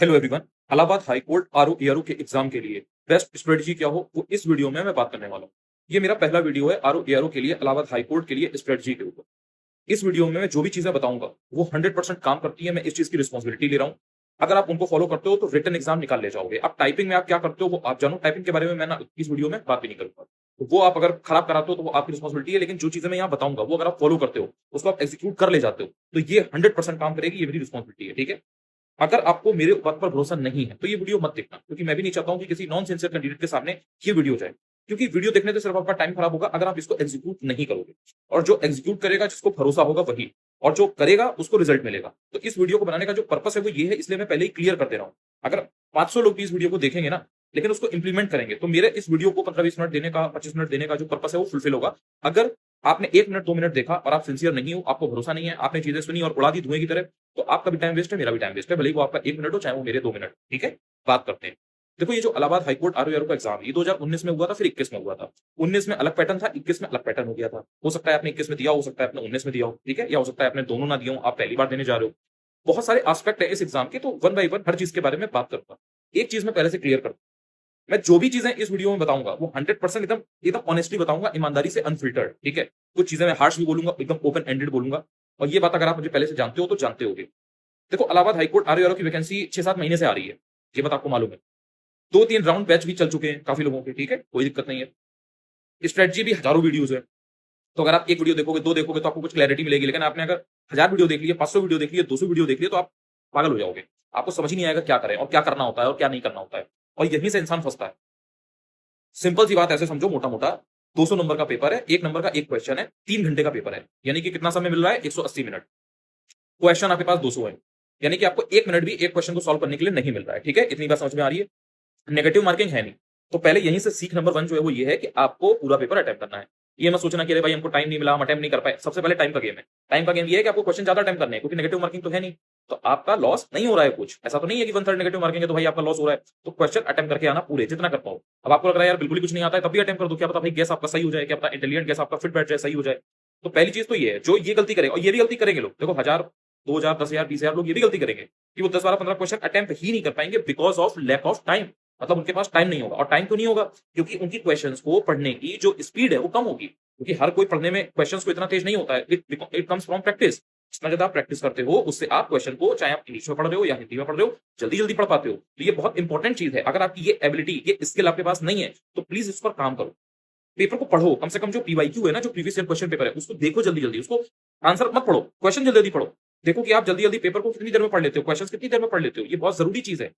Hello everyone. Allahabad high court RO ARO के exam के लिए बेस्ट स्ट्रेटजी क्या हो वो इस वीडियो में मैं बात करने वाला हूँ। ये मेरा पहला वीडियो है आरओ एआरओ के लिए इलाहाबाद हाई कोर्ट के लिए स्ट्रेटजी के ऊपर। इस वीडियो में मैं जो भी चीजें बताऊंगा वो 100% काम करती है। मैं इस चीज की रिस्पॉन्सिबिलिटी ले रहा हूँ। अगर आप उनको फॉलो करते हो तो रिटन एग्जाम निकाल ले जाओगे। आप टाइपिंग में आप क्या करते हो वो आप जानो। टाइपिंग के बारे में मैं ना इस वीडियो में बात भी नहीं करूंगा। तो वो आप अगर खराब कराते हो तो वो आपकी रिस्पॉन्सिबिलिटी है, लेकिन जो चीजें मैं यहाँ बताऊंगा वो अगर आप फॉलो करते हो उसको आप एग्जीक्यूट कर ले जाते हो तो ये 100% काम करेगी। ये मेरी रिस्पॉन्सिबिलिटी है, ठीक है। अगर आपको मेरे बात पर भरोसा नहीं है तो ये वीडियो मत देखना, क्योंकि मैं भी नहीं चाहता हूं कि किसी नॉन सिंसियर कैंडिडेट के सामने ये वीडियो जाए। क्योंकि वीडियो देखने से सिर्फ आपका टाइम खराब होगा अगर आप इसको एग्जीक्यूट नहीं करोगे। और जो एग्जीक्यूट करेगा, जिसको भरोसा होगा वही, और जो करेगा उसको रिजल्ट मिलेगा। तो इस वीडियो को बनाने का जो पर्पस है वो ये है, इसलिए मैं पहले ही क्लियर कर दे रहा हूँ। अगर 500 लोग भी इस वीडियो को देखेंगे ना, लेकिन उसको इंप्लीमेंट करेंगे, तो मेरे इस वीडियो को 15-20 मिनट देने का, 25 मिनट देने का जो पर्पस है वो फुलफिल होगा। अगर आपने 1 मिनट 2 मिनट देखा और आप सिंसियर नहीं हो, आपको भरोसा नहीं है, आपने चीजें सुनी और उड़ा दी धुएं की तरह, तो आपका भी टाइम वेस्ट है, मेरा भी टाइम वेस्ट है। भले ही वो आपका 1 मिनट हो, चाहे वो मेरे 2 मिनट। ठीक है, बात करते हैं। देखो, ये जो इलाहाबाद हाईकोर्ट आरओ का एग्जाम ये 2019 में हुआ था, फिर 21 में हुआ था। 19 में अलग पैटर्न था, 21 में अलग पैटर्न हो गया था। हो सकता है आपने 21 में दिया, हो सकता है आपने 19 में दिया हो, ठीक है, या हो सकता है आपने दोनों ना दिया हो, आप पहली बार देने जा रहे हो। बहुत सारे एस्पेक्ट है इस एग्जाम के, तो वन बाई वन हर चीज के बारे में बात करूंगा। एक चीज मैं पहले से क्लियर कर, मैं जो भी चीजें इस वीडियो में बताऊंगा वो 100% एकदम एकदम ऑनेस्टली बताऊंगा, ईमानदारी से, अनफिल्टर्ड, ठीक है। कुछ चीजें मैं हार्श भी बोलूंगा, एकदम ओपन एंडेड बोलूंगा। और ये बात अगर आप मुझे पहले से जानते हो तो जानते होगे। देखो, इलाहाबाद हाईकोर्ट आरओ की वैकेंसी 6-7 महीने से आ रही है, ये बात आपको मालूम है। 2-3 राउंड बैच भी चल चुके हैं काफी लोगों के, ठीक है, कोई दिक्कत नहीं है। स्ट्रेटजी भी हजारों वीडियोज है। तो अगर आप एक वीडियो देखोगे, दो देखोगे तो आपको कुछ क्लैरिटी मिलेगी, लेकिन आपने अगर 1000 वीडियो देख लिए, 500 वीडियो देख लिए, 200 वीडियो देख लिए, तो आप पागल हो जाओगे। आपको समझ ही नहीं आएगा क्या करें और क्या करना होता है और क्या नहीं करना होता है। और यहीं से इंसान फंसता है। सिंपल सी बात ऐसे समझो, मोटा मोटा 200 नंबर का पेपर है, 1 नंबर का एक क्वेश्चन है, 3 घंटे का पेपर है, यानी कि कितना समय मिल रहा है, 180 मिनट। क्वेश्चन आपके पास 200 है, यानी कि आपको 1 मिनट भी एक क्वेश्चन को सॉल्व करने के लिए नहीं मिल रहा है, ठीक है। इतनी बात समझ में आ रही है। नेगेटिव मार्किंग है नहीं। तो पहले यहीं से सीख नंबर 1 जो है वो ये है कि आपको पूरा पेपर अटेम्प्ट करना है। ये मत सोचना कि अरे भाई हमको टाइम नहीं मिला, हम अटेम्प्ट नहीं कर पाए। सबसे पहले टाइम का गेम है। टाइम का गेम ये है कि आपको क्वेश्चन ज्यादा अटेम्प्ट करने हैं, क्योंकि नेगेटिव मार्किंग तो है नहीं। तो आपका लॉस नहीं हो रहा है कुछ, ऐसा तो नहीं है कि 1/3 नेगेटिव मार्किंग है तो भाई आपका लॉस हो रहा है। तो क्वेश्चन अटेम्प्ट करके आना पूरे, जितना कर पाओ। अब आपको लग रहा है यार बिल्कुल ही कुछ नहीं आता है, तब भी अटेम्प्ट कर दो, क्या पता भाई गैस आपका सही हो जाए, क्या पता इंटेलिजेंट गैस आपका फिट बैठ जाए, सही हो जाए। तो पहली चीज तो ये है, जो ये गलती करेगा, और ये भी गलती करेंगे लोग, देखो 1000, 2000, 10,000, 20,000 लोग ये भी गलती करेंगे कि वो 10, 12, 15 क्वेश्चन अटेम्प्ट ही नहीं कर पाएंगे, because of lack of time. मतलब उनके पास टाइम नहीं होगा। और टाइम क्यों नहीं होगा? क्योंकि उनकी क्वेश्चंस को पढ़ने की जो स्पीड है वो कम होगी। क्योंकि हर कोई पढ़ने में क्वेश्चंस को इतना तेज नहीं होता है। It comes from practice. जितना ज्यादा आप प्रैक्टिस करते हो, उससे आप क्वेश्चन को, चाहे आप इंग्लिश में पढ़ रहे हो या हिंदी में पढ़ रहे हो, जल्दी जल्दी पढ़ पाते हो। तो ये बहुत इंपॉर्टेंट चीज है। अगर आपकी ये एबिलिटी, ये स्किल आपके पास नहीं है तो प्लीज इस पर काम करो। पेपर को पढ़ो, कम से कम जो पीवाईक्यू है ना, जो प्रीवियस ईयर क्वेश्चन पेपर है, उसको देखो जल्दी जल्दी। उसको आंसर मत पढ़ो, क्वेश्चन जल्दी जल्दी पढ़ो। देखो कि आप जल्दी जल्दी पेपर को कितनी देर में पढ़ लेते हो, क्वेश्चन कितनी देर में पढ़ लेते हो। ये बहुत जरूरी चीज है।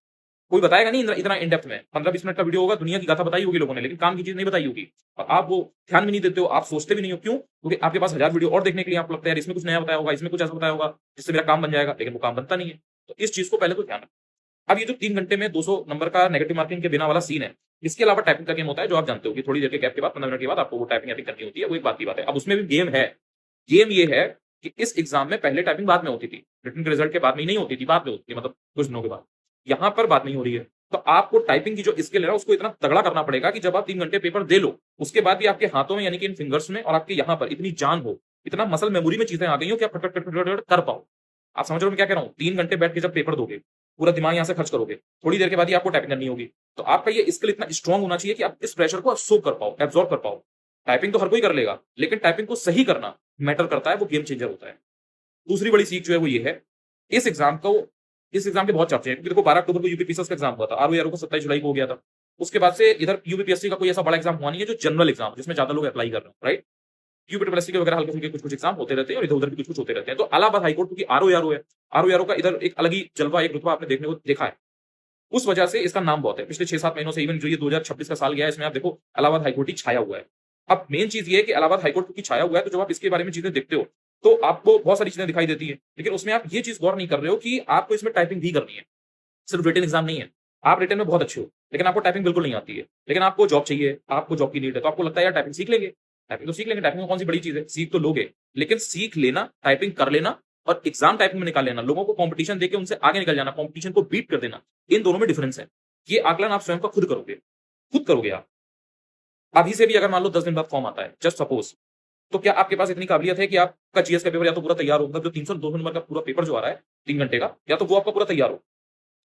कोई बताएगा नहीं इतना इन डेप्थ में। 15-20 मिनट का वीडियो होगा, दुनिया की गाथा बताई होगी लोगों ने, लेकिन काम की चीज नहीं बताई होगी। और आप वो ध्यान भी नहीं देते हो, आप सोचते भी नहीं हो। क्यों? क्योंकि आपके पास 1000 वीडियो और देखने के लिए आपको लगता है यार इसमें कुछ नया बताया होगा, इसमें कुछ ऐसा बताया होगा जिससे मेरा काम बन जाएगा, लेकिन वो काम बनता नहीं है। तो इस चीज को पहले तो ध्यान रखो। अब ये जो 3 घंटे में 200 नंबर का नेगेटिव मार्किंग के बिना वाला सीन है, इसके अलावा टाइपिंग का गेम होता है, जो आप जानते हो कि थोड़ी देर के गैप के बाद, 15 मिनट के बाद आपको वो टाइपिंग करनी होती है। वो एक बात की बात है। अब उसमें भी गेम है। गेम ये है कि इस एग्जाम में पहले टाइपिंग बाद में होती थी, रिटन के रिजल्ट के बाद में ही नहीं होती थी, बाद में होती थी, मतलब कुछ दिनों के बाद। यहाँ पर बात नहीं हो रही है। तो आपको टाइपिंग की जो स्किल है ना, उसको इतना तगड़ा करना पड़ेगा कि जब आप 3 घंटे पेपर दे लो, उसके बाद भी आपके हाथों में, यानी कि इन फिंगर्स में और आपके यहाँ पर इतनी जान हो, इतना मसल मेमोरी में चीजें आ गई हो कि आप फट फट फट फट फट कर पाओ। आप समझ रहे हो मैं क्या कह रहा हूँ? 3 घंटे बैठ के जब पेपर दोगे, पूरा दिमाग यहाँ से खर्च करोगे, थोड़ी देर के बाद ही आपको टाइपिंग करनी होगी। तो आपका ये स्किल इतना स्ट्रांग होना चाहिए कि आप इस प्रेशर को सोक कर पाओ, एब्जॉर्ब कर पाओ। टाइपिंग तो हर कोई कर लेगा, लेकिन टाइपिंग को सही करना मैटर करता है, वो गेम चेंजर होता है। दूसरी बड़ी सीख जो है वो ये है, इस एग्जाम को, इस एग्जाम के बहुत चर्चे हैं, क्योंकि देखो 12 अक्टूबर को यूपीपीएससी का एग्जाम हुआ था, आरओ का 27 जुलाई को हो गया था। उसके बाद से इधर यूपीपीएससी का कोई ऐसा बड़ा एग्जाम हुआ नहीं है जो जनरल एग्जाम जिसमें ज्यादा लोग अप्लाई कर रहे हो, राइट। यूपीपीएससी के वगैरह हल्के फुल्के कुछ कुछ एग्जाम होते रहते हैं और इधर उधर भी कुछ कुछ होते रहते हैं। तो इलाहाबाद हाईकोर्ट क्योंकि आरओ है, आरओ का इधर एक अलग ही जलवा, एक रुतबा आपने देखने को देखा है। उस वजह से इसका नाम बहुत है। पिछले 6-7 महीनों से, इवन जो ये 2026 का साल गया है, इसमें आप देखो इलाहाबाद हाईकोर्ट ही छाया हुआ है। अब मेन चीज ये है कि इलाहाबाद हाईकोर्ट क्योंकि छाया हुआ है, तो जब आप इसके बारे में चीजें देखते हो तो आपको बहुत सारी चीजें दिखाई देती है, लेकिन उसमें आप ये चीज गौर नहीं कर रहे हो कि आपको इसमें टाइपिंग भी करनी है। सिर्फ रिटन एग्जाम नहीं है। आप रिटन में बहुत अच्छे हो, लेकिन आपको टाइपिंग बिल्कुल नहीं आती है, लेकिन आपको जॉब चाहिए, आपको जॉब की नीड है, तो आपको लगता है यार टाइपिंग सीख लेंगे। टाइपिंग तो सीख लेंगे, टाइपिंग में कौन सी बड़ी चीज है, सीख तो लोगे। लेकिन सीख लेना, टाइपिंग कर लेना और एग्जाम टाइपिंग में निकाल लेना, लोगों को कंपटीशन देके उनसे आगे निकल जाना, कंपटीशन को बीट कर देना, इन दोनों में डिफरेंस है। ये आकलन आप स्वयं का खुद करोगे, खुद करोगे आप। अभी से भी अगर मान लो 10 दिन बाद फॉर्म आता है, जस्ट सपोज, तो क्या आपके पास इतनी काबिलियत है कि आपका जीएस का पेपर या तो पूरा तैयार हो, मतलब जो 300-200 नंबर का पूरा पेपर जो आ रहा है 3 घंटे का, या तो वो आपका पूरा तैयार हो।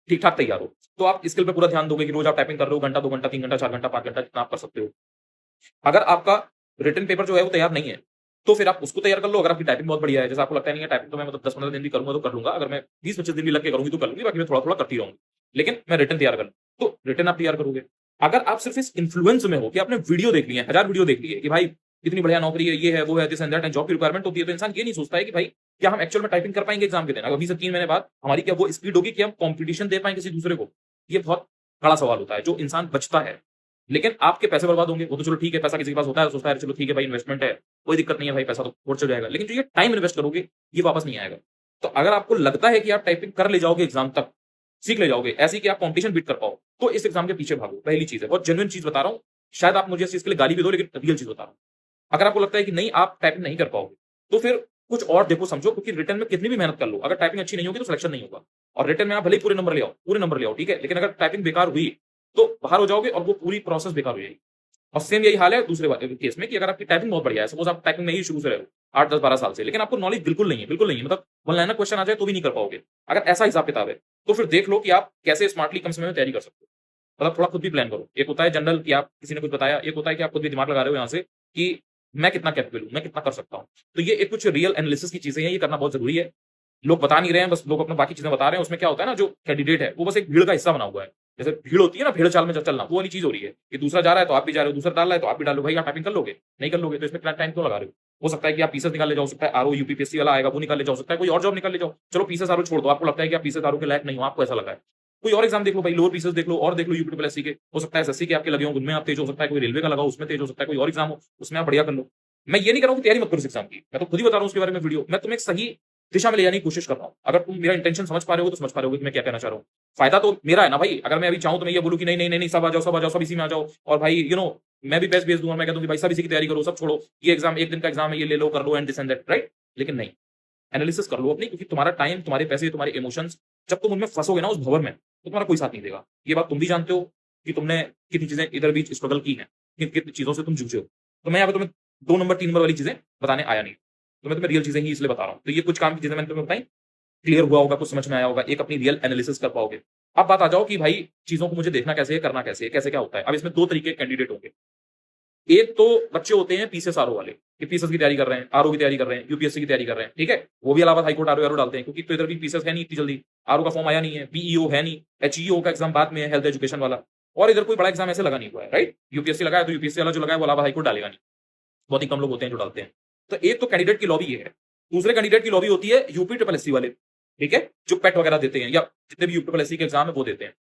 ठीक ठाक तैयार हो, तो आप स्किल पे पूरा ध्यान दोगे कि रोज आप टाइपिंग कर रहे हो, घंटा 2 घंटा 3 घंटा 4 घंटा 5 घंटा जितना आप कर सकते हो। अगर आपका रिटन पेपर जो है वो तैयार नहीं है, तो फिर आप उसको तैयार कर लो। अगर आपकी टाइपिंग बहुत बढ़िया है, जैसे आपको लगता है नहीं है टाइपिंग तो मैं मतलब 10-15 दिन भी करूंगा तो कर लूंगा, अगर मैं 20-25 दिन भी लग के करूंगी तो कर लूंगी, बाकी मैं थोड़ा थोड़ा करती रहूंगी, लेकिन मैं रिटन तैयार कर लूँ, तो रिटन आप तैयार करोगे। अगर आप सिर्फ इस इन्फ्लुएंस में हो कि आपने वीडियो देख लिया है, 1000 वीडियो देख ली है कि भाई इतनी बढ़िया नौकरी है, ये है वो है, this and that, and job की रिक्वायरमेंट होती है, तो इंसान ये नहीं सोचता है कि भाई क्या हम एक्चुअल में टाइपिंग कर पाएंगे एग्जाम के दिन, अगर अभी से 3 महीने बाद हमारी क्या वो स्पीड होगी कि हम कॉम्पिटिशन दे पाएंगे किसी दूसरे को। ये बहुत बड़ा सवाल होता है जो इंसान बचता है। लेकिन आपके पैसे बर्बाद होंगे, वो तो चलो ठीक है, पैसा किसी के पास होता है तो सोचता है चलो ठीक है भाई इन्वेस्टमेंट है, कोई दिक्कत नहीं है भाई, पैसा तो और चल जाएगा, लेकिन जो ये टाइम इन्वेस्ट करोगे ये वापस नहीं आएगा। तो अगर आपको लगता है कि आप टाइपिंग कर ले जाओगे एग्जाम तक, सीख ले जाओगे ऐसी कि आप कॉम्पिटिशन बीट कर पाओ, तो इस एग्जाम के पीछे भागो। पहली चीज है, बहुत जेन्युइन चीज बता रहा हूँ, शायद आप मुझे इस चीज के लिए गाली भी दो, लेकिन रियल चीज बता रहा हूँ। अगर आपको लगता है कि नहीं आप टाइपिंग नहीं कर पाओगे, तो फिर कुछ और देखो समझो, क्योंकि रिटर्न में कितनी भी मेहनत कर लो, अगर टाइपिंग अच्छी नहीं होगी तो सिलेक्शन नहीं होगा। और रिटर्न में आप भले ही पूरे नंबर ले आओ, पूरे नंबर ले आओ, ठीक है, लेकिन अगर टाइपिंग बेकार हुई तो बाहर हो जाओगे और वो पूरी प्रोसेस बेकार हो जाएगी। और सेम यही हाल है दूसरे केस में कि अगर आपकी टाइपिंग बहुत बढ़िया है, सपोज आप टाइपिंग में ही शुरू से रहे हो 8 10 12 साल से, लेकिन आपको नॉलेज बिल्कुल नहीं है, बिल्कुल नहीं है, मतलब वन लाइनर क्वेश्चन आ जाए तो भी नहीं कर पाओगे, अगर ऐसा हिसाब किताब है, तो फिर देख लो कि आप कैसे स्मार्टली कम समय में तैयारी कर सकते हो। मतलब थोड़ा खुद भी प्लान करो। एक होता है जनरल कि आप किसी ने कुछ बताया, एक होता है कि आप खुद भी दिमाग लगा रहे हो यहाँ से कि मैं कितना कैपेबल हूँ, मैं कितना कर सकता हूँ। तो ये एक कुछ रियल एनालिसिस की चीजें हैं, ये करना बहुत जरूरी है। लोग बता नहीं रहे हैं, बस लोग अपना बाकी चीजें बता रहे हैं। उसमें क्या होता है ना, जो कैंडिडेट है वो बस एक भीड़ का हिस्सा बना हुआ है। जैसे भीड़ होती है ना, भेड़ चाल में चलना, वो वाली चीज हो रही है कि दूसरा जा रहा है तो आप भी जा रहे हो, दूसरा डाल रहा है तो आप भी डालो। भाई आप टाइपिंग कर लोगे? नहीं कर लोगे, तो इसमें टाइम क्यों लगा रहे हो सकता है कि आप पीसेस निकाल ले जाओ, सकता है आरओ यूपीपीएससी वाला आएगा वो निकाल ले जाओ, सकता है कोई और जॉब निकाल ले जाओ। चलो पीसेस आरओ छोड़ दो, आपको लगता है कि आप पीसेस आरओ के लायक नहीं हो, आपको ऐसा लगा है, कोई और एग्जाम देख लो भाई, लोअर पीसेस देख लो और देख लो यूपी ट्रिपल एससी के, हो सकता है एसएससी के आपके लगे हो उनमें आप तेज हो, सकता है कोई रेलवे का लगा उसमें तेज हो, सकता है कोई और एग्जाम हो उसमें आप बढ़िया कर लो। मैं ये नहीं कर रहा हूँ कि तैयारी मत करो इस एग्जाम की, मैं तो खुद ही बता रहा हूँ उसके बारे में वीडियो, मैं तुम्हें एक सही दिशा में ले जाने की कोशिश कर रहा हूँ। अगर तुम मेरा इंटेंशन समझ पा रहे हो तो समझ पा रहे हो कि मैं क्या कहना चाह रहा हूँ। फायदा तो मेरा है ना भाई, अगर मैं अभी चाहूँ तो मैं ये बोलूँ कि नहीं नहीं नहीं नहीं, सब आ जाओ सब आ जाओ, सब इसी में आ जाओ, और भाई मैं भी बेस्ट भेज दूंगा, मैं कह दूंगी भाई सब इसी की तैयारी करो, सब छोड़ो, ये एग्जाम एक दिन का एग्जाम है, ये ले लो कर लो and this and that, right? लेकिन नहीं, एनालिसिस कर लो अपनी, क्योंकि तुम्हारा टाइम, तुम्हारे पैसे, तुम्हारे इमोशंस, जब तुम उनमें फंसोगे ना उस भंवर में, तो तुम्हारा कोई साथ नहीं देगा। ये बात तुम भी जानते हो कि तुमने कितनी चीजें इधर बीच स्ट्रगल की है, कितनी चीजों से तुम जूझे हो। तो मैं यहाँ पे तुम्हें 2 नंबर 3 नंबर वाली चीजें बताने आया नहीं, तो मैं तुम्हें रियल चीजें ही इसलिए बता रहा हूँ। तो ये कुछ काम की चीजें मैंने तुम्हें बताई, क्लियर हुआ होगा, कुछ समझ में आया होगा, एक अपनी रियल एनालिसिस कर पाओगे। अब बात आ जाओ कि भाई चीजों को मुझे देखना कैसे है, करना कैसे है, कैसे क्या होता है। अब इसमें 2 तरीके कैंडिडेट होंगे। एक तो बच्चे होते हैं पीसीएस आरओ वाले, कि पीसीएस की तैयारी कर रहे हैं, आरओ की तैयारी कर रहे हैं, यूपीएससी की तैयारी कर रहे हैं, ठीक है, वो भी इलाहाबाद हाईकोर्ट आरओ डालते हैं, क्योंकि तो इधर भी पीसीएस है नहीं इतनी जल्दी, आरओ का फॉर्म आया नहीं है, बीईओ है नहीं, एचईओ का एग्जाम बाद में है, हेल्थ एजुकेशन वाला, और इधर कोई बड़ा एग्जाम ऐसे लगा नहीं हुआ है, राइट? यूपीएससी लगा है तो यूपीएससी वाला जो लगा है वो इलाहाबाद हाईकोर्ट डालेगा नहीं, बहुत ही कम लोग होते हैं जो डालते हैं। तो एक तो कैंडिडेट की लॉबी ये है। दूसरे कैंडिडेट की लॉबी होती है यूपी ट्रिपल एससी वाले, ठीक है, जो पेट वगैरह देते हैं या जितने भी यूपी ट्रिपल एससी के एग्जाम है वो देते हैं।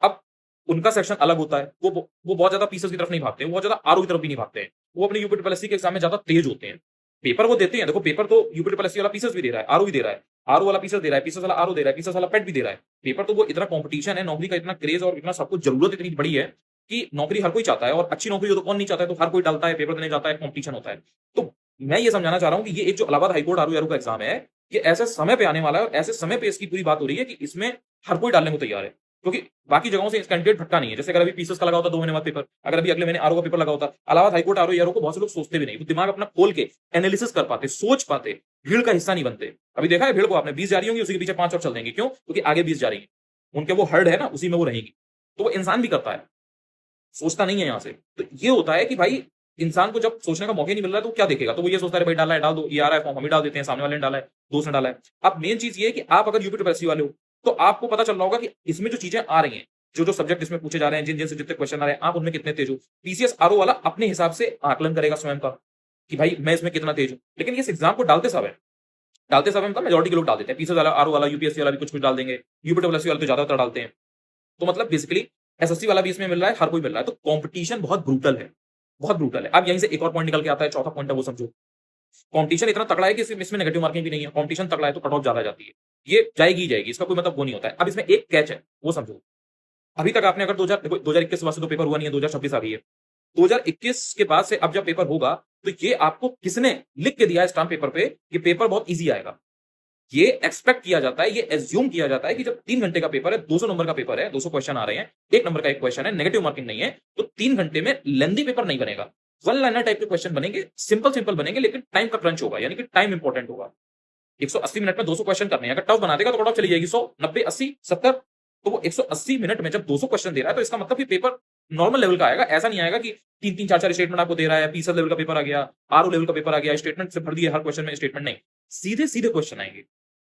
अब उनका सेक्शन अलग होता है, वो बहुत ज्यादा पीसेस की तरफ नहीं भागते हैं, वो बहुत ज्यादा आरओ की तरफ भी नहीं भागते हैं, वो अपने यूपी ट्रिपल एससी के एग्जाम में ज्यादा तेज होते हैं। पेपर वो देते हैं, देखो पेपर तो यूपी ट्रिपल एससी वाला पीसेस भी दे रहा है, आरओ भी दे रहा है, आरओ वाला पीसेस दे रहा है, पीसेस वाला आरओ दे रहा है, पीसेस वाला पेट भी दे रहा है। पेपर तो वो इतना कॉम्पिटिशन है, नौकरी का इतना क्रेज और इतना सबको जरूरत इतनी बड़ी है कि नौकरी हर कोई चाहता है, और अच्छी नौकरी हो तो कौन नहीं चाहता है, तो हर कोई डालता है, पेपर देने जाता है, कॉम्पिटिशन होता है। तो मैं ये समझाना चाह रहा हूं कि ये एक जो इलाहाबाद हाईकोर्ट आरओ का एग्जाम है, ये ऐसे समय पे आने वाला है, और ऐसे समय पे इसकी पूरी बात हो रही है कि इसमें हर कोई डालने को तैयार है, क्योंकि बाकी जगहों से कैंडिडेट भटका नहीं है। जैसे अगर अभी पीसेस का लगा होता 2 महीने बाद पेपर, अगर अभी अगले महीने आरओ का पेपर लगा होता, इलाहाबाद हाईकोर्ट आरओ को बहुत से लोग सोचते भी नहीं, वो दिमाग अपना खोल के एनालिसिस कर पाते, सोच पाते, भीड़ का हिस्सा नहीं बनते। अभी देखा है भीड़ को आपने, 20 जा रही होंगी, उसी के पीछे 5 और चल देंगे, क्यों? क्योंकि आगे 20 जा रही है, उनके वो हर्ड है ना, उसी में वो रहेंगी। तो वो इंसान भी करता है, सोचता नहीं है यहाँ से। तो ये होता है कि भाई इंसान को जब सोचने का मौका नहीं मिल रहा है तो क्या देखेगा, तो वो ये सोचता है भाई डाला है डाल दो, ये आ रहा है फॉर्म हम ही डाल देते हैं, सामने वाले ने डाला है, दोस्त ने डाला है। अब मेन चीज ये है कि आप अगर यूपी ट्रिपल वाले हो तो आपको पता चल रहा होगा कि इसमें जो चीजें आ रही हैं, जो जो सब्जेक्ट इसमें पूछे जा रहे हैं, जिन जिन से जितने क्वेश्चन आ रहे हैं, आप उनमें कितने तेज हो। पीसीएस आरओ वाला अपने हिसाब से आकलन करेगा स्वयं का कि भाई मैं इसमें कितना तेज हूं। लेकिन ये एग्जाम को डालते समय मतलब मेजोरिटी के लोग डाल देते हैं, पीसीएस वाला आरओ वाला यूपीएससी वाला भी कुछ कुछ डाल देंगे, यूपी ट्रिपल वाले तो ज्यादातर डालते हैं। तो मतलब बेसिकली एसएससी वाला भी इसमें मिल रहा है, हर कोई मिल रहा है, तो कंपटीशन बहुत ब्रूटल है, बहुत ब्रूटल है। अब यहीं से एक और पॉइंट निकल के आता है, चौथा पॉइंट है वो समझो। कंपटीशन इतना तगड़ा है कि इसमें नेगेटिव मार्किंग भी नहीं है, कंपटीशन तगड़ा है तो कट ऑफ ज्यादा जाती है, ये जाएगी ही जाएगी, इसका कोई मतलब वो नहीं होता है। अब इसमें एक कैच है, वो समझो। अभी तक आपने अगर 2021 से तो पेपर हुआ नहीं है, 2026 आ गई है, 2021 के बाद से अब जब पेपर होगा तो ये आपको किसने लिख के दिया है स्टाम्प पेपर पे कि पेपर बहुत ईजी आएगा? ये एक्सपेक्ट किया जाता है, ये एज्यूम किया जाता है कि जब 3 घंटे का पेपर है, 200 नंबर का पेपर है, 200 क्वेश्चन आ रहे हैं, 1 नंबर का एक क्वेश्चन है, नेगेटिव मार्किंग नहीं है, तो 3 घंटे में लेंदी पेपर नहीं बनेगा, वन लाइनर टाइप के क्वेश्चन बनेंगे, सिंपल सिंपल बनेंगे, लेकिन टाइम का क्रंच होगा, यानी कि टाइम इंपॉर्टेंट होगा। 180 मिनट में 200 क्वेश्चन करने हैं, अगर टफ बना देगा तो कट ऑफ चली जाएगी 100, 90, 80, 70, तो वो 180 मिनट में जब 200 क्वेश्चन दे रहा है तो इसका मतलब कि पेपर नॉर्मल लेवल का आएगा। ऐसा नहीं आएगा कि 3-3 4-4 स्टेटमेंट आपको दे रहा है, पीएसएल लेवल का पेपर आ गया, आरओ लेवल का पेपर आ गया, स्टेटमेंट से भर दिए हर क्वेश्चन में स्टेटमेंट नहीं। सीधे-सीधे क्वेश्चन आएंगे।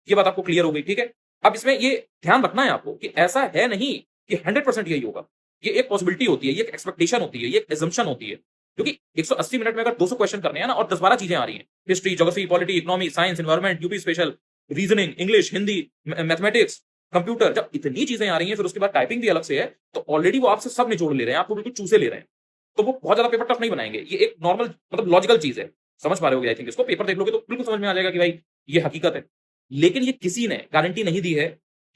ये बात आपको क्लियर हो गई, ठीक है? अब इसमें ये ध्यान रखना है आपको कि ऐसा है नहीं कि 100% यही होगा। ये एक पॉसिबिलिटी होती है, ये एक एक्सपेक्टेशन होती है, ये एक असम्पशन होती है। क्योंकि 180 मिनट में अगर 200 क्वेश्चन करने हैं ना और 10-12 चीजें आ रही हैं, history, geography, polity, economy, science, environment, UP special, reasoning, English, Hindi, mathematics, computer, जब इतनी चीजें आ रही हैं फिर उसके बाद टाइपिंग भी अलग से है, तो ऑलरेडी वो आपसे सब निचोड़ ले रहे हैं, आपको बिल्कुल चूसे ले रहे हैं। तो वो बहुत ज्यादा पेपर टफ नहीं बनाएंगे। ये एक नॉर्मल मतलब लॉजिकल चीज है। समझ पा रहे होगे आई थिंक इसको। पेपर देख लोगे तो बिल्कुल समझ में आ जाएगा कि भाई ये हकीकत है। लेकिन ये किसी ने गारंटी नहीं दी है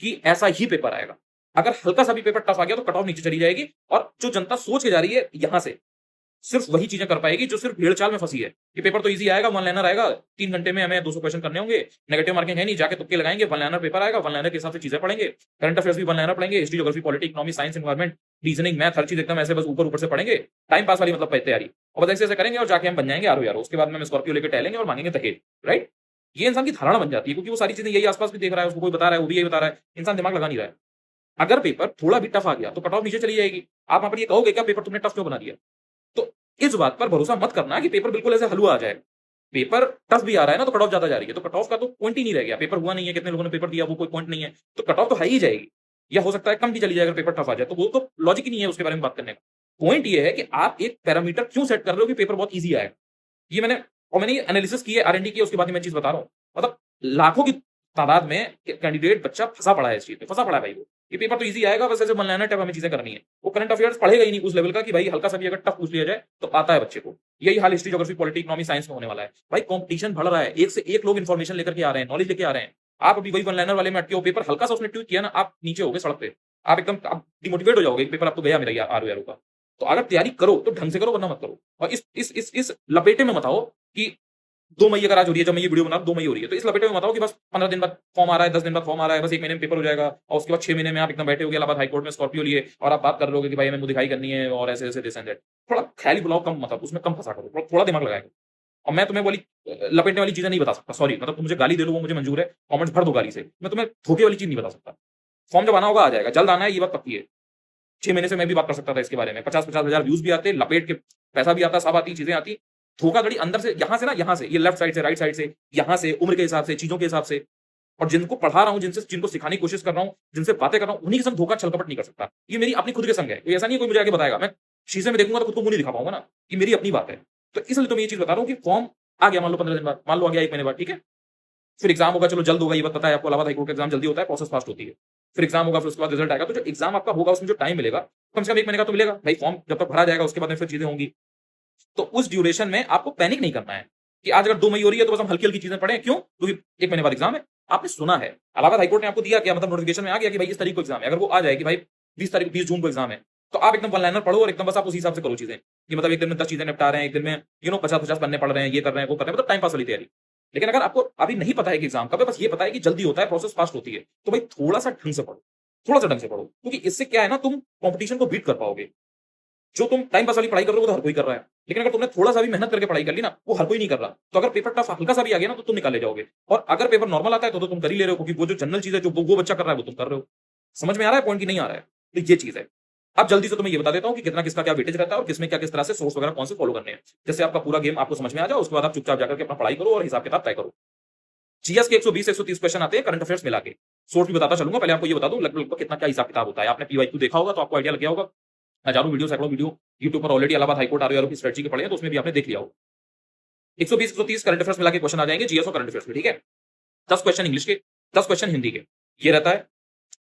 कि ऐसा ही पेपर आएगा। अगर हल्का सा भी पेपर टफ आ गया तो कट ऑफ नीचे चली जाएगी और जो जनता सोच के जा रही है यहां से सिर्फ वही चीजें कर पाएगी जो सिर्फ भेड़-चाल में फंसी है कि पेपर तो इजी आएगा, वन लाइनर आएगा, 3 घंटे में हमें 200 क्वेश्चन करने होंगे, नेगेटिव मार्किंग है नहीं, जाके तुक्के लगाएंगे, वन लाइनर पेपर आएगा, वन लाइनर के हिसाब से चीजें पढ़ेंगे, करंट अफेयर्स भी वन लाइनर पढ़ेंगे, history, geography, polity, economy, science, environment, reasoning, math, हर चीज एकदम ऐसे बस ऊपर-ऊपर से पढ़ेंगे, टाइम पास वाली मतलब तैयारी। और बस ऐसे-ऐसे करेंगे और जाके हम बन जाएंगे यारो। उसके बाद में हम स्कॉर्पियो लेके टहलेंगे और मांगेंगे दहेज, राइट? ये इंसान की धारणा बन जाती है क्योंकि वो सारी चीजें यही आस-पास भी देख रहा है, उसको कोई बता रहा है, वो भी यही बता रहा है, इंसान दिमाग लगा नहीं रहा है। अगर पेपर थोड़ा भी टफ आ गया तो कट ऑफ नीचे चली जाएगी। आप वहां पर ये कहोगे क्या पेपर तुमने टफ क्यों बना दिया? तो इस बात पर भरोसा मत करना कि पेपर बिल्कुल ऐसे हलवा आ जाएगा। पेपर टफ भी आ रहा है ना तो कट ऑफ ज्यादा जा रही है, तो कट ऑफ का तो पॉइंट ही नहीं रह गया। पेपर हुआ नहीं है, कितने लोगों ने पेपर दिया वो कोई पॉइंट नहीं है, तो कट ऑफ तो है ही जाएगी। या हो सकता है कम भी चली जाए अगर पेपर टफ आ जाए, तो वो तो लॉजिक ही नहीं है उसके बारे में बात करने का। पॉइंट ये है कि आप एक पैरामीटर क्यों सेट कर रहे हो कि पेपर बहुत ईजी आएगा। ये मैंने एनालिसिस की है, R&D की है, उसके बाद मैं चीज बता रहा हूँ। मतलब लाखों की तादाद में कैंडिडेट बच्चा फंसा पड़ा है इस चीज पे, फंसा पड़ा है भाई वो। ये पेपर तो इजी आएगा, बस ऐसे वन लाइनर टाइप हमें चीजें करनी है। वो करंट अफेयर्स पढ़ेगा ही नहीं उस लेवल का कि भाई हल्का सा भी अगर टफ पूछ लिया जाए तो आता है बच्चे को। यही हाल history, geography, polity, economy, science में होने वाला है। भाई कंपटीशन बढ़ रहा है, एक से एक लोग इन्फॉर्मेशन लेकर के आ रहे हैं, नॉलेज लेके आ रहे हैं। आप अभी वही वन लाइनर वाले में अटके हो, पेपर हल्का सा उसने ट्वीट किया ना, आप नीचे हो गए सड़क पे। आप एकदम आप डिमोटिवेट हो जाओगे, पेपर अब तो गया मेरा आर यारो का। तो अगर तैयारी करो तो ढंग से करो, वरना मत करो। और इस लपेटे में मत आओ कि 2 मई अगर आज हो रही है, जब मैं ये वीडियो बना रहा हूं 2 मई हो रही है, तो इस लपेटे में बताओ कि बस 15 दिन बाद फॉर्म आ रहा है, 10 दिन बाद फॉर्म आ रहा है, बस 1 महीने में पेपर हो जाएगा और उसके बाद 6 महीने में आप एकदम बैठे होगे इलाहाबाद हाईकोर्ट में स्कॉर्पियो लिए और आप बात कर रहे हो कि भाई हमें मुंह दिखाई करनी है और ऐसे ऐसे दिस एंड दैट। थोड़ा ख्याली बुलाओ कम, मतलब उसमें कम फंसा करो, थोड़ा दिमाग लगाया करो। और मैं तुम्हें वाली लपेटने वाली चीजें नहीं बता सकता, सॉरी। मतलब तुम मुझे गाली दे लो वो मुझे मंजूर है, कमेंट्स भर दो गाली से, मैं तुम्हें धोखे वाली चीज नहीं बता सकता। फॉर्म जब आना होगा आ जाएगा, जल्द आना है ये बात पक्की है। 6 महीने से मैं भी बात कर सकता था इसके बारे में, 50-50 हजार व्यूज भी आते, लपेट के पैसा भी आता, सब आती चीजें आती। धोखाधड़ी अंदर से, यहां से ना, यहां से, ये लेफ्ट साइड से, राइट साइड से, यहां से, उम्र के हिसाब से, चीजों के हिसाब से। और जिनको पढ़ा रहा हूं, जिनको सिखाने की कोशिश कर रहा हूं, जिनसे बातें कर रहा हूं, उन्हीं के संग धोखा छलकपट नहीं कर सकता। ये मेरी अपनी खुद के संग है, कोई ऐसा नहीं है कोई मुझे आके बताएगा। मैं शीशे में देखूंगा तो खुद को मुंह नहीं दिखा पाऊंगा ना, कि मेरी अपनी बात है। तो इसलिए तो मैं ये चीज बता रहा हूं कि फॉर्म आ गया मान लो 15 दिन बाद, मान लो आ गया 1 महीने बाद, ठीक है। फिर एग्जाम होगा, चलो जल्द होगा, ये बात पता है आपको, इलाहाबाद हाईकोर्ट का एग्जाम जल्दी होता है, प्रोसेस फास्ट होती है। फिर एग्जाम होगा, फिर उसके बाद रिजल्ट आएगा। तो जो एग्जाम आपका होगा उसमें जो टाइम मिलेगा कम से कम 1 महीने का तो मिलेगा भाई। फॉर्म जब तक भरा जाएगा उसके बाद में फिर चीजें होंगी। तो उस ड्यूरेशन में आपको पैनिक नहीं करना है कि आज अगर 2 मई हो रही है तो बस हम हल्की हल्की चीजें पढ़ें। क्यों? क्योंकि 1 महीने बाद एग्जाम है। आपने सुना है इलाहाबाद हाईकोर्ट ने आपको दिया क्या, मतलब नोटिफिकेशन में आ गया कि भाई इस तारीख को एग्जाम है। अगर वो आ जाए कि भाई 20 जून को एग्जाम है, तो आप एकदम वन लाइनर पढ़ो और एकदम बस आप उसी हिसाब से करो चीजें कि मतलब एक दिन में 10 चीजें निपटा रहे हैं, एक दिन में 50-50 पन्ने पढ़ रहे हैं, ये कर रहे हैं, वो कर रहे हैं, मतलब टाइम पास वाली तैयारी। लेकिन अगर आपको अभी नहीं पता है कि एग्जाम कब है, बस ये पता है कि जल्दी होता है, प्रोसेस फास्ट होती है, तो भाई थोड़ा सा ढंग से पढ़ो, थोड़ा सा ढंग से पढ़ो। क्योंकि इससे क्या है ना, तुम कंपटीशन को बीट कर पाओगे। जो तुम टाइम पास वाली पढ़ाई कर रहे हो वो तो हर कोई कर रहा है, लेकिन अगर तुमने थोड़ा सा भी मेहनत करके पढ़ाई कर ली ना, वो हर कोई नहीं कर रहा। तो अगर पेपर टफ हल्का सा भी आ गया ना तो तुम निकाले जाओगे। और अगर पेपर नॉर्मल आता है तो तुम कर ही ले रहे हो, क्योंकि वो जो जनरल चीज है जो वो बच्चा कर रहा है वो तुम कर रहे हो। समझ में आ रहा है पॉइंट की नहीं आ रहा है? तो ये चीज है। अब जल्दी से तुम्हें ये बता देता हूं कि कितना किसका क्या वेटेज रहता है और किसमें क्या किस तरह से सोर्स वगैरह कौन से फॉलो करने हैं। जैसे आपका पूरा गेम आपको समझ में आ जाए, उसके बाद आप चुपचाप जाकर के अपना पढ़ाई करो और हिसाब किताब तय करो। जीएस के 120-130 क्वेश्चन आते हैं करंट अफेयर्स मिला के। सोर्स भी बताता चलूंगा, पहले आपको ये बता दूं लगभग कितना क्या हिसाब किताब होता है। आपने पीवाईक्यू देखा होगा तो आपको आइडिया लग गया होगा। हजारों वीडियो, सैकड़ों वीडियो यूट्यूब पर ऑलरेडी इलाहाबाद हाईकोर्ट आरओ की स्ट्रेटजी के पढ़े हैं, तो उसमें भी आपने देख लिया हो। 120-130 करंट अफेयर्स मिला के क्वेश्चन आ जाएंगे जीएस और करंट अफेयर्स में, ठीक है। 10 क्वेश्चन इंग्लिश के, 10 क्वेश्चन हिंदी के, ये रहता है।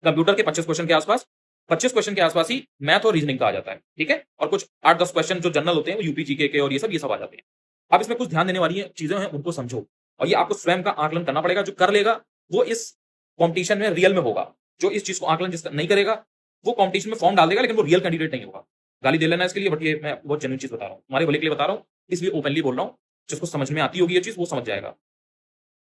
कंप्यूटर के 25 क्वेश्चन के आसपास, 25 क्वेश्चन के आसपास ही मैथ और रीजनिंग का आ जाता है, ठीक है। और कुछ 8-10 क्वेश्चन जो जनरल होते हैं वो यूपी जीके के और ये सब आ जाते हैं। अब इसमें कुछ ध्यान देने वाली चीजें हैं, उनको समझो। और ये आपको स्वयं का आकलन करना पड़ेगा। जो कर लेगा वो इस कॉम्पिटिशन में रियल में होगा। जो इस चीज को आकलन जिसका नहीं करेगा वो कॉम्पिटिशन में फॉर्म डाल देगा, लेकिन वो रियल कैंडिडेट नहीं होगा। गाली दे लेना इसके लिए, बट ये मैं बहुत जेन्युइन चीज बता रहा हूँ, तुम्हारे भले के लिए बता रहा हूँ, इसलिए ओपनली बोल रहा हूँ। जिसको समझ में आती होगी ये चीज वो समझ जाएगा।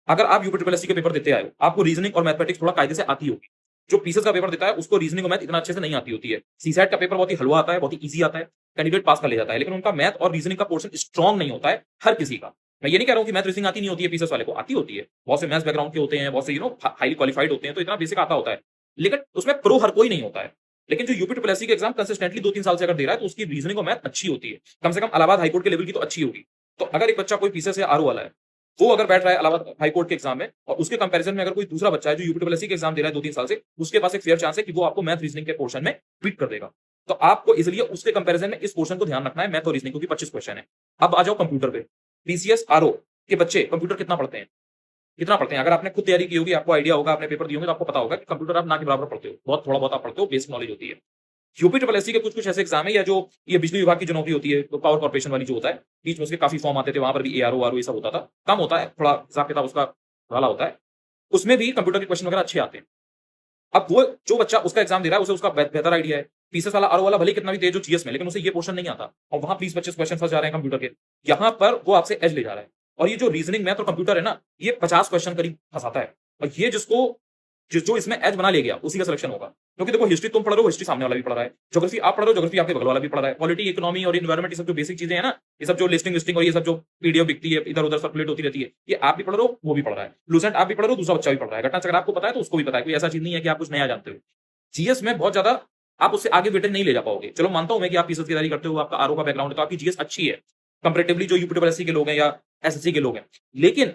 अगर आप यूपी ट्रिपल एससी के पेपर देते आए हो, आपको रीजनिंग और मैथमेटिक्स थोड़ा कायदे से आती होगी। जो पीसेस का पेपर देता है उसको रीजनिंग और मैथ इतना अच्छे से नहीं आती होती है। सीसैट का पेपर बहुत ही हलवा आता है, बहुत ही ईजी आता है, कैंडिडेट पास कर ले जाता है, लेकिन उनका मैथ और रीजनिंग का पोर्शन स्ट्रॉन्ग नहीं होता है हर किसी का। मैं ये नहीं कह रहा हूं कि मैथ रीजनिंग आती नहीं होती है, पीसेस वाले को आती होती है। बहुत से मैथ्स बैकग्राउंड के होते हैं, बहुत से हाईली क्वालिफाइड होते हैं, तो इतना बेसिक आता होता है। लेकिन उसमें प्रो हर कोई नहीं होता है। लेकिन जो यूपी ट्रिपल एससी के एग्जाम कंसिस्टेंटली 2-3 साल से अगर दे रहा है तो उसकी रीजनिंग और मैथ अच्छी होती है। कम से कम इलाहाबाद हाईकोर्ट के लेवल की तो अच्छी होगी। तो अगर एक बच्चा कोई पीसीएस या आरओ वाला है, वो अगर बैठ रहा है इलाहाबाद हाईकोर्ट के एग्जाम में और उसके कंपैरिजन में अगर कोई दूसरा बच्चा है जो यूपी ट्रिपल एससी के एग्जाम दे रहा है 2-3 साल से, उसके पास एक फेयर चांस है कि वो आपको मैथ रीजनिंग के पोर्शन में बीट कर देगा। तो आपको इसलिए उसके कंपैरिजन में इस पोर्शन को ध्यान रखना है, मैथ और रीजनिंग, क्योंकि 25 क्वेश्चन है। अब आ जाओ कंप्यूटर पे। पीसीएस आरओ के बच्चे कंप्यूटर कितना पढ़ते हैं? कितना पढ़ते हैं? अगर आपने खुद तैयारी की होगी, आपको आइडिया होगा, आपने पेपर दिए होंगे तो आपको पता होगा कि कंप्यूटर आप ना के बराबर पढ़ते हो, बहुत थोड़ा बहुत आप पढ़ते हो, बेसिक नॉलेज होती है। यूपी ट्रिपल एससी के कुछ कुछ ऐसे एग्जाम है, या जो ये बिजली विभाग की जो नौकरी होती है, तो पावर कॉर्पोरेशन वाली जो होता है, बीच में उसके काफी फॉर्म आते थे, वहां पर भी एआरओ आरओ ये सब होता था, कम होता है थोड़ा, हिसाब किताब उसका वाला होता है, उसमें भी कंप्यूटर के क्वेश्चन वगैरह अच्छे आते हैं। अब वो जो बच्चा उसका एग्जाम दे रहा है उसे उसका बेहतर आइडिया है। पीसीएस वाला आरओ वाला भले कितना भी तेज हो जीएस में, लेकिन उसे ये पोर्शन नहीं आता, और वहां 20-25 क्वेश्चन फंस जा रहे हैं कंप्यूटर के। यहाँ पर वो आपसे एज ले जा रहा है। और ये जो रीजनिंग मैथ और कंप्यूटर है ना, ये 50 क्वेश्चन करीब फंसाता है। और ये जो इसमें एज बना ले गया उसी का सिलेक्शन होगा। क्योंकि देखो, हिस्ट्री तुम पढ़ रहे हो, हिस्ट्री सामने वाला भी पढ़ रहा है, ज्योग्राफी आप पढ़ रहे हो, ज्योग्राफी आपके बगल वाला भी पढ़ रहा है, पॉलिटी, इकोनॉमी और इन्वायरमेंट, ये सब जो बेसिक चीजें हैं ना, ये सब जो लिस्टिंग और ये सब जो पीडीएफ दिखती है इधर उधर सर्कुलेट होती रहती है, ये आप भी पढ़ रहे हो, वो भी पढ़ रहा है, लूसेंट आप भी पढ़ रहे हो, दूसरा बच्चा भी पढ़ रहा है, घटना चक्र आपको पता है तो उसको भी पता है। कोई ऐसा चीज नहीं है कि आप कुछ नया जानते हो। जीएस में बहुत ज्यादा आप उससे आगे वेटेज नहीं ले जा पाओगे। चलो मानता हूं मैं कि आप पीसीएस की तैयारी करते हो, आपका आरओ का बैकग्राउंड है, तो आपकी जीएस अच्छी है कंपैरेटिवली जो यूपी ट्रिपल एससी के लोग हैं या एसएससी के लोग हैं। लेकिन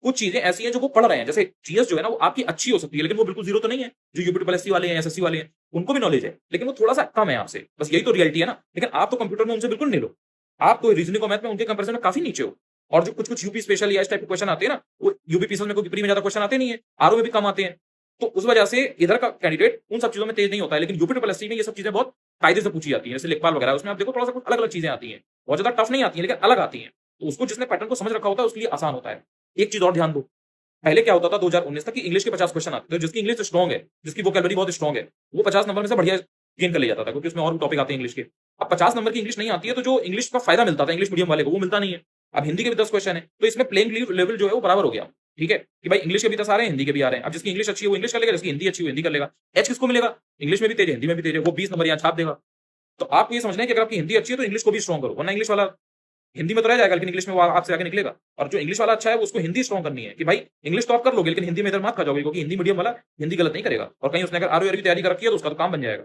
कुछ चीजें ऐसी हैं जो वो पढ़ रहे हैं, जैसे जीएस जो है ना, वो आपकी अच्छी हो सकती है, लेकिन वो बिल्कुल जीरो तो नहीं है। जो यूपी ट्रिपल एससी वाले हैं, एसएससी वाले हैं, उनको भी नॉलेज है, लेकिन वो थोड़ा सा कम है आपसे, बस यही तो रियलिटी है ना। लेकिन आप तो कंप्यूटर में उनसे बिल्कुल नहीं लो, आप तो रीजनिंग और मैथ में उनके कंपैरिजन में काफी नीचे हो। और जो कुछ कुछ यूपी स्पेशल या इस टाइप के क्वेश्चन आते हैं ना, वो यूपी पीसीएस में कोई प्री में ज्यादा क्वेश्चन आते नहीं है, आरओ में भी कम आते हैं। तो उस वजह से इधर का कैंडिडेट उन सब चीजों में तेज नहीं होता है। लेकिन यूपी ट्रिपल एससी में ये सब चीजें बहुत कायदे से पूछी जाती है, जैसे लेखपाल वगैरह, उसमें आप देखो थोड़ा सा कुछ अलग अलग चीजें आती हैं, बहुत ज्यादा टफ नहीं आती है, लेकिन अलग आती हैं। तो उसको जिसने पैटर्न को समझ रखा होता है उसके लिए आसान होता है। एक चीज और ध्यान दो, पहले क्या होता था 2019 तक कि इंग्लिश के 50 क्वेश्चन आते थे, जिसकी इंग्लिश स्ट्रॉन्ग है, जिसकी वोकैबुलरी बहुत स्ट्रॉन्ग है, वो 50 नंबर में से बढ़िया गेन कर ले जाता था, क्योंकि उसमें और टॉपिक आते हैं इंग्लिश के। अब 50 नंबर की इंग्लिश नहीं आती है, तो जो इंग्लिश का फायदा मिलता था इंग्लिश मीडियम वाले को, वो मिलता नहीं है। अब हिंदी के भी 10 क्वेश्चन है, तो इसमें प्लेइंग लेवल जो है वो बराबर हो गया। ठीक है कि भाई इंग्लिश के भी 10 आ रहे हैं, हिंदी के भी आ रहे हैं। अब जिसकी इंग्लिश अच्छी है वो इंग्लिश कर लेगा, जिसकी हिंदी अच्छी है वो हिंदी कर लेगा। एच किसको मिलेगा? इंग्लिश में भी तेज है, हिंदी में भी तेज है, वो 20 नंबर यहाँ छाप देगा। तो आपको ये समझना है कि अगर आपकी हिंदी अच्छी है तो इंग्लिश को भी स्ट्रॉन्ग करो, वरना इंग्लिश वाला हिंदी में तो रह जाएगा, लेकिन इंग्लिश में वो आपसे आगे निकलेगा। और जो इंग्लिश वाला अच्छा है वो उसको हिंदी स्ट्रॉन्ग करनी है कि भाई इंग्लिश तो आप कर लोगे, लेकिन हिंदी में इधर मत खा जाओगे, क्योंकि हिंदी मीडियम वाला हिंदी गलत नहीं करेगा, और कहीं उसने अगर आरओ की तैयारी कर रखी है तो उसका तो काम बन जाएगा।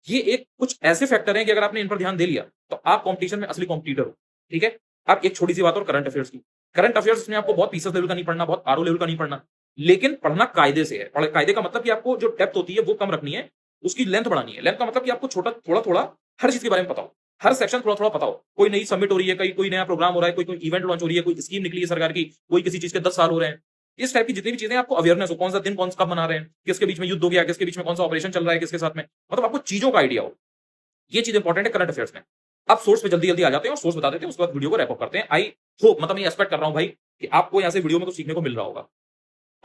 ये एक कुछ ऐसे फैक्टर हैं कि अगर आपने इन पर ध्यान दे लिया तो आप कॉम्पिटिशन में असली कॉम्पिटिटर हो। ठीक है। अब एक छोटी सी बात और करंट अफेयर्स की। करंट अफेयर्स में आपको बहुत पीसेस लेवल का नहीं पढ़ना, बहुत आरओ लेवल का नहीं पढ़ना, लेकिन पढ़ना कायदे से है। कायदे का मतलब कि आपको जो डेप्थ होती है वो कम रखनी है, उसकी लेंथ बढ़ानी है। लेंथ का मतलब कि आपको छोटा थोड़ा थोड़ा हर चीज के बारे में पता हो, हर सेक्शन थोड़ा थोड़ा पता हो। कोई नई सबमिट हो रही है, कोई नया प्रोग्राम हो रहा है, कोई इवेंट लॉन्च हो रही है, कोई स्कीम निकली है सरकार की, कोई किसी चीज के 10 साल हो रहे हैं, इस टाइप की जितनी भी चीजें आपको अवेयरनेस हो, कौन सा दिन कौन सा कब मना रहे हैं, किसके बीच में युद्ध हो गया, किसके बीच में कौन सा ऑपरेशन चल रहा है, किसके साथ में, मतलब आपको चीजों का आइडिया हो। ये चीज इंपॉर्टेंट है करंट अफेयर्स में। अब सोर्स पे जल्दी जल्दी आ जाते हैं और सोर्स बता देते हैं, उसके बाद वीडियो को रैप अप करते हैं। आई होप, मतलब मैं एक्सपेक्ट कर रहा हूं भाई कि आपको यहाँ से वीडियो में कुछ सीखने को मिल रहा होगा।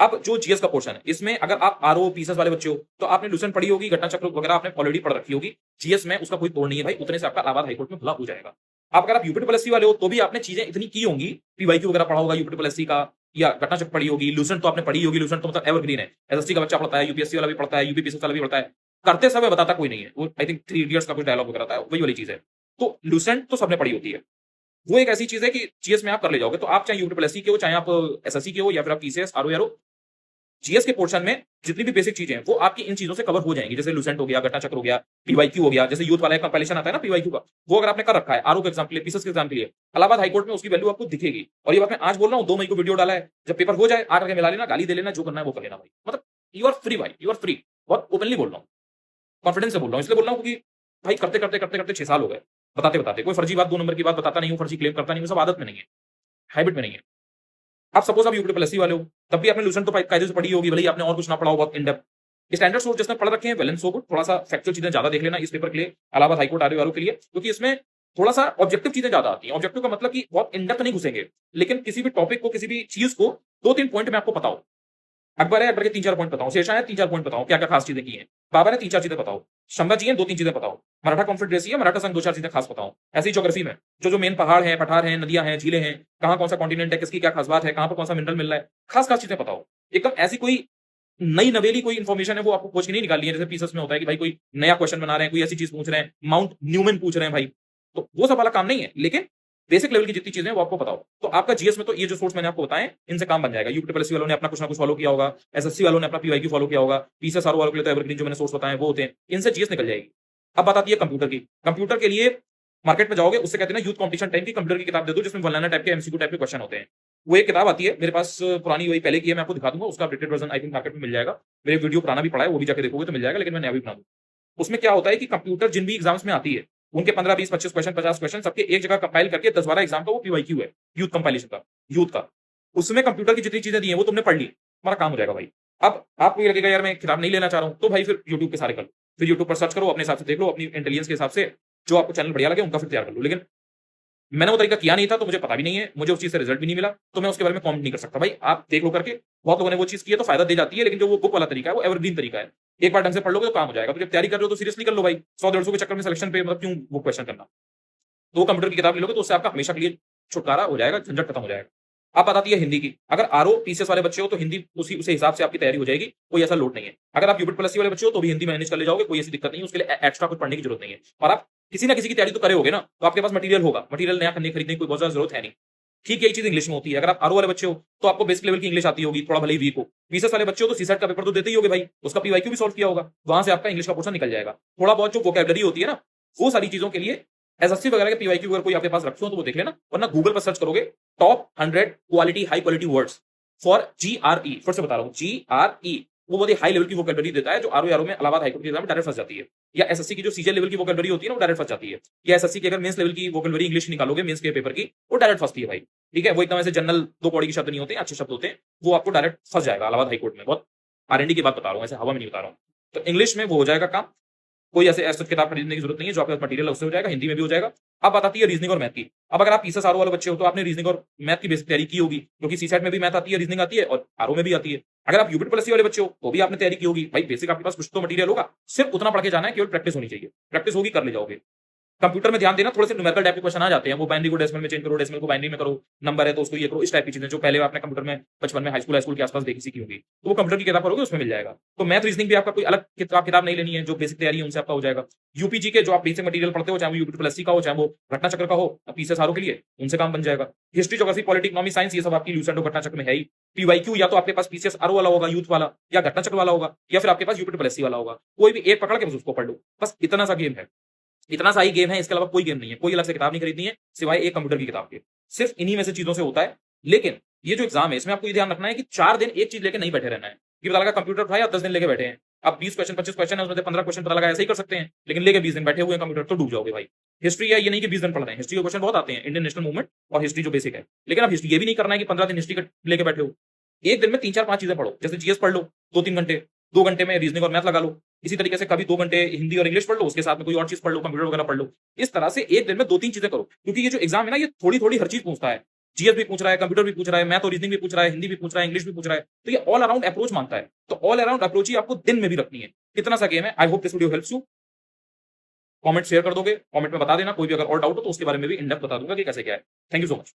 अब जो जीएस का पोर्शन है, इसमें अगर आप आरओ पीसेस वाले बच्चे हो तो आपने लूसेंट पढ़ी होगी, घटना चक्र वगैरह आपने ऑलरेडी पढ़ रखी होगी। जीएस में उसका कोई तोड़ नहीं है भाई, उतने से आपका इलाहाबाद हाईकोर्ट में भला हो जाएगा। आप अगर आप यूपी ट्रिपल एससी वाले हो तो भी आपने चीजें इतनी की होंगी, पीवाईक्यू वगैरह पढ़ा होगा यूपी ट्रिपल एससी का, या घटना चक्र पढ़ी होगी, लूसेंट तो आपने पढ़ी होगी। लूसेंट तो मतलब एवरग्रीन है, एसएससी का बच्चा पढ़ता है, यूपीएससी वाला भी पढ़ता है, यूपी पीसेस वाला भी पढ़ता है, करते समय बताता कोई नहीं है वो। आई थिंक 3 इडियट्स का कुछ डायलॉग वगैरह था, वही वाली चीज है। तो लूसेंट तो सबने पढ़ी होती है। वो एक ऐसी चीज है कि जीएस में आप कर ले जाओगे, तो आप चाहे यूपी ट्रिपल एससी के हो, चाहे आप एसएससी के हो, या फिर आप पीसीएस आरओ यारो, जीएस के पोर्शन में जितनी भी बेसिक चीजें हैं वो आपकी इन चीजों से कवर हो जाएंगी। जैसे लूसेंट हो गया, घटना चक्र हो गया, पीवाईक्यू हो गया, जैसे यूथ वाला कंपाइलेशन आता है ना पीवाईक्यू का, वो अगर आपने कर रखा है आरओ के एग्जाम के लिए, पीसीएस के एग्जाम के लिए, इलाहाबाद हाईकोर्ट में उसकी वैल्यू आपको दिखेगी। और ये बात मैं आज बोल रहा हूँ, 2 मई को वीडियो डाला है, जब पेपर हो जाए आकर के मिला लेना, गाली दे लेना, जो करना है वो कर लेना भाई। मतलब यू आर फ्री भाई, यू आर फ्री। बहुत ओपनली बोल रहा हूँ, कॉन्फिडेंस से बोल रहा हूँ, इसलिए बोल रहा हूँ क्योंकि भाई करते करते करते करते 6 साल हो गए बताते बताते। कोई फर्जी बात 2 नंबर की बात बताता नहीं हूँ, फर्जी क्लेम करता नहीं हूँ, सब आदत में नहीं है, हैबिट में नहीं है। आप सपोज आप यूपी ट्रिपल एससी वाले हो, तब भी आपने लूसेंट तो कायदे से पढ़ी होगी, भले ही आपने और कुछ ना पढ़ा हो बहुत इन डेप्थ। स्टैंडर्ड सोर्स जिसने पढ़ रखे हैं वेल एंड सो गुड, थोड़ा सा फैक्चुअल चीजें ज्यादा देख लेना इस पेपर के लिए, इलाहाबाद हाईकोर्ट आरओ के लिए, क्योंकि इसमें थोड़ा सा ऑब्जेक्टिव चीजें ज्यादा आती हैं। ऑब्जेक्टिव का मतलब कि बहुत इन डेप्थ नहीं घुसेंगे, लेकिन किसी भी टॉपिक को, किसी भी चीज को 2-3 पॉइंट में आपको पता हो। अकबर है, अकबर के 3-4 पॉइंट बताओ, शेरशाह है 3-4 पॉइंट बताओ, क्या क्या खास चीजें की हैं, बाबर है 3-4 चीजें बताओ, संभाजी है 2-3 चीजें बताओ, मराठा कॉन्फेडरेसी है, मराठा संघ 2-4 चीजें खास बताओ। ऐसी ज्योग्राफी में जो मेन पहाड़ है, पठार है, नदियां हैं, झीलें हैं, कहाँ कौन सा कॉन्टिनेंट है, किसकी क्या खास बात है, कहाँ पर कौन सा मिनरल मिल रहा है, खास खास चीजें बताओ। एकदम ऐसी कोई नई नवेली कोई इन्फॉर्मेशन है वो आपको खोज के नहीं निकालनी है, जैसे पीसेस में होता है कि भाई कोई नया क्वेश्चन बना रहे हैं, कोई ऐसी चीज पूछ रहे हैं, माउंट न्यूमन पूछ रहे हैं भाई, तो वो सब वाला काम नहीं है। लेकिन बेसिक लेवल की जितनी चीजें हैं वो आपको पता हो, तो आपका जीएस में तो ये जो सोर्स मैंने आपको बताए इनसे काम बन जाएगा। यूपीएससी वालों ने अपना कुछ ना कुछ फॉलो किया होगा, एसएससी वालों ने अपना पीवाईक्यू फॉलो किया होगा, पीसीएसआरओ वालों के लिए तो एवरग्रीन जो मैंने सोर्स बताए वो होते हैं, इनसे जीएस निकल जाएगी। अब बात आती है कंप्यूटर की। कंप्यूटर के लिए मार्केट में जाओगे, उससे कहते हैं ना यूथ कंपटीशन टाइम की कंप्यूटर की किताब दे दो जिसमें वन लाइनर टाइप के एमसीक्यू टाइप के क्वेश्चन होते हैं। वो एक किताब आती है मेरे पास, पुरानी वही पहले की है, मैं आपको दिखा दूंगा, उसका updated version I think market में मिल जाएगा। मेरे वीडियो पुराना भी पड़ा है, वो भी जाके देखोगे तो मिल जाएगा, लेकिन मैं नया भी बना दूंगा। उसमें क्या होता है कि कंप्यूटर जिन भी एग्जाम्स में आती है उनके 15 20 25 क्वेश्चन 50 क्वेश्चन सबके एक जगह कंपाइल करके 10 12 एग्जाम का वो पीवाईक्यू है, यूथ कंपाइलेशन का, यूथ का। उसमें कंप्यूटर की जितनी चीजें दी है वो तुमने पढ़ ली, तुम्हारा काम हो जाएगा भाई। अब आपको ये लगेगा यार मैं किताब नहीं लेना चाह रहा हूं, तो भाई फिर यूट्यूब पे सारे कर लो, फिर यूट्यूब पर सर्च करो, अपने हिसाब से देख लो, अपनी इंटेलिजेंस के हिसाब से जो आपको चैनल बढ़िया लगे उनका फिर तैयार कर लो। लेकिन मैंने वो तरीका किया नहीं था, तो मुझे पता भी नहीं है, मुझे उस चीज से रिजल्ट भी नहीं मिला, तो मैं उसके बारे में कमेंट नहीं कर सकता। भाई आप देख लो करके, बहुत लोगों ने वो चीज की है तो फायदा दे जाती है, लेकिन जो वो बुक वाला तरीका है वो एवरग्रीन तरीका है। एक बार ढंग से पढ़ लोगे तो काम हो जाएगा। तो जब तैयारी कर रहे हो तो सीरियसली कर लो भाई, 100 150 के चक्कर में सिलेक्शन पे मतलब क्यों वो क्वेश्चन करना। तो कंप्यूटर की किताब ले लोगे तो उससे आपका हमेशा के लिए छुटकारा हो जाएगा, झंझट खत्म हो जाएगा। अब बात आती है हिंदी की। अगर आरओ पीसीएस वाले बच्चे हो तो हिंदी उसी उसी हिसाब से आपकी तैयारी हो जाएगी, कोई ऐसा लोड नहीं है। अगर आप यूपीट प्लस वाले बच्चे हो तो भी हिंदी मैनेज कर ले जाओगे, कोई ऐसी दिक्कत नहीं है, उसके लिए एक्स्ट्रा कुछ पढ़ने की जरूरत नहीं है। और आप किसी ना किसी की तैयारी तो करे होगे ना, तो आपके पास मटेरियल होगा, मटेरियल नया खरीदने की कोई बहुत ज्यादा जरूरत है नहीं। ठीक यही चीज इंग्लिश में होती है। अगर आप आरओ वाले बच्चे हो तो आपको बेसिक लेवल की इंग्लिश आती होगी, थोड़ा भले ही वीक हो। पीसीएस वाले बच्चे हो तो सीसेट का पेपर तो देते ही होगे भाई, उसका पीवाईक्यू भी सॉल्व किया होगा, वहां से आपका इंग्लिश का पोर्शन निकल जाएगा। थोड़ा बहुत जो वोकैबुलरी होती है ना, वो सारी चीजों के लिए एसएससी वगैरह के पीवाईक्यू अगर कोई आपके पास रखे हो तो वो देख लेना, वरना गूगल पर सर्च करोगे top 100 quality high quality words for GRE, फिर से बता रहा हूं जीआरई, वो बहुत ही हाई लेवल की वोकैबुलरी देता है, जो आरओ में इलाहाबाद हाईकोर्ट के एग्जाम में डायरेक्ट फंस जाती है। या एसएससी की जो सीजीएल लेवल की वोकैबुलरी होती है ना वो डायरेक्ट फंस जाती है। या एसएससी की अगर मेंस लेवल की वोकैबुलरी इंग्लिश निकालोगे मेंस के पेपर की, वो डायरेक्ट फंसती है भाई। ठीक है, वो एकदम ऐसे जनरल दो कौड़ी के शब्द नहीं होते, अच्छे शब्द होते हैं, वो आपको डायरेक्ट फंस जाएगा इलाहाबाद हाईकोर्ट में। बहुत आरएनडी की बात बता रहा हूँ, ऐसे हवा में नहीं बता रहा हूँ। तो इंग्लिश में वो हो जाएगा काम, कोई ऐसे ऐसा किताब खरीदने की जरूरत नहीं है, जो आपके पास मटेरियल उससे हो जाएगा, हिंदी में भी हो जाएगा। अब बात आती है रीजनिंग और मैथ की। अब अगर आप पीसीएस आरओ वाले बच्चे हो तो आपने रीजनिंग और मैथ की बेसिक तैयारी की होगी, क्योंकि सीसेट में भी मैथ आती है, रीजनिंग आती है और आरओ में भी आती है। अगर आप यूपीट प्लस वाले बच्चे हो तो भी आपने तैयारी की होगी। भाई बेसिक आपके पास कुछ तो मटेरियल होगा, सिर्फ उतना पढ़ के जाना है, केवल प्रैक्टिस होनी चाहिए, प्रैक्टिस होगी कर ले जाओगे। कंप्यूटर में ध्यान देना, थोड़े से न्यूमेरिकल टाइप के क्वेश्चन आ जाते हैं, वो बाइनरी को डेसिमल में चेंज करो, डेसिमल को बाइनरी में करो, नंबर है तो उसको ये करो, इस टाइप की चीजें जो पहले आपने कंप्यूटर में बचपन में हाई स्कूल के आसपास देखी सीखी होगी, तो वो कंप्यूटर की किताब पढ़ोगे उसमें मिल जाएगा। तो मैथ रीजनिंग भी आपका कोई अलग किताब नहीं लेनी है, जो बेसिक तैयारी है उनसे आपका हो जाएगा। यूपीजी के जो आप बेसिक मटेरियल पढ़ते हो, चाहे वो यूपी प्लस का हो, चाहे वो घटना चक्र का हो, पीसीएस आरओ के लिए उनसे काम बन जाएगा। History geography politics economy science ये सब आपकी ल्यूसेंट घटना चक्र में है ही। पीवाईक्यू या तो आपके पास पीसीएस आरओ वाला होगा यूथ वाला, या घटना चक्र वाला होगा, या फिर आपके पास यूपी प्लस वाला होगा। कोई भी एक पकड़ के बस उसको पढ़ लो, बस इतना सा गेम है, इतना सा ही गेम है, इसके अलावा कोई गेम नहीं है। कोई अलग से किताब नहीं खरीदनी है सिवाय एक कंप्यूटर की किताब के, सिर्फ इन्हीं में से चीजों से होता है। लेकिन ये जो एग्जाम है इसमें आपको ये ध्यान रखना है कि 4 दिन एक चीज लेकर नहीं बैठे रहना है कि पता लगा कंप्यूटर उठाया 10 दिन लेके बैठे हैं, अब 20 क्वेश्चन 25 क्वेश्चन है उसमें 15 क्वेश्चन पता लगा, ऐसे ही कर सकते हैं, लेकिन लेके 20 दिन बैठे हुए हैं कंप्यूटर तो डूब जाओगे भाई। हिस्ट्री है ये नहीं कि 20 दिन पढ़ रहे हैं, हिस्ट्री के क्वेश्चन बहुत आते हैं, इंडियन नेशनल मूवमेंट और हिस्ट्री जो बेसिक है, लेकिन अब हिस्ट्री ये भी नहीं करना है कि 15 दिन हिस्ट्री लेके बैठे हो। एक दिन में 3 4 5 चीजें पढ़ो, जैसे जीएस पढ़ लो 2 3 घंटे, 2 घंटे में रीजनिंग और मैथ लगा लो, इसी तरीके से कभी 2 घंटे हिंदी और इंग्लिश पढ़ लो, उसके साथ में कोई और चीज पढ़ लो, कंप्यूटर वगैरह पढ़ लो। इस तरह से एक दिन में 2 3 चीजें करो, क्योंकि ये जो एग्जाम है ना ये थोड़ी थोड़ी हर चीज पूछता है। जीएस भी पूछ रहा है, कंप्यूटर भी पूछ रहा है, मैथ और रीजनिंग भी पूछ रहा है, हिंदी भी पूछ रहा है, इंग्लिश भी पूछ रहा है, तो ये ऑल अराउंड अप्रोच मांगता है। तो ऑल अराउंड अप्रोच ही आपको दिन में भी रखनी है। कितना सा गेम है। I hope this video helps you. Comment share कर दोगे, कमेंट में बता देना, कोई भी अगर और डाउट हो तो उसके बारे में भी इन डेप्थ बता दूंगा कि कैसे क्या है। Thank you so much.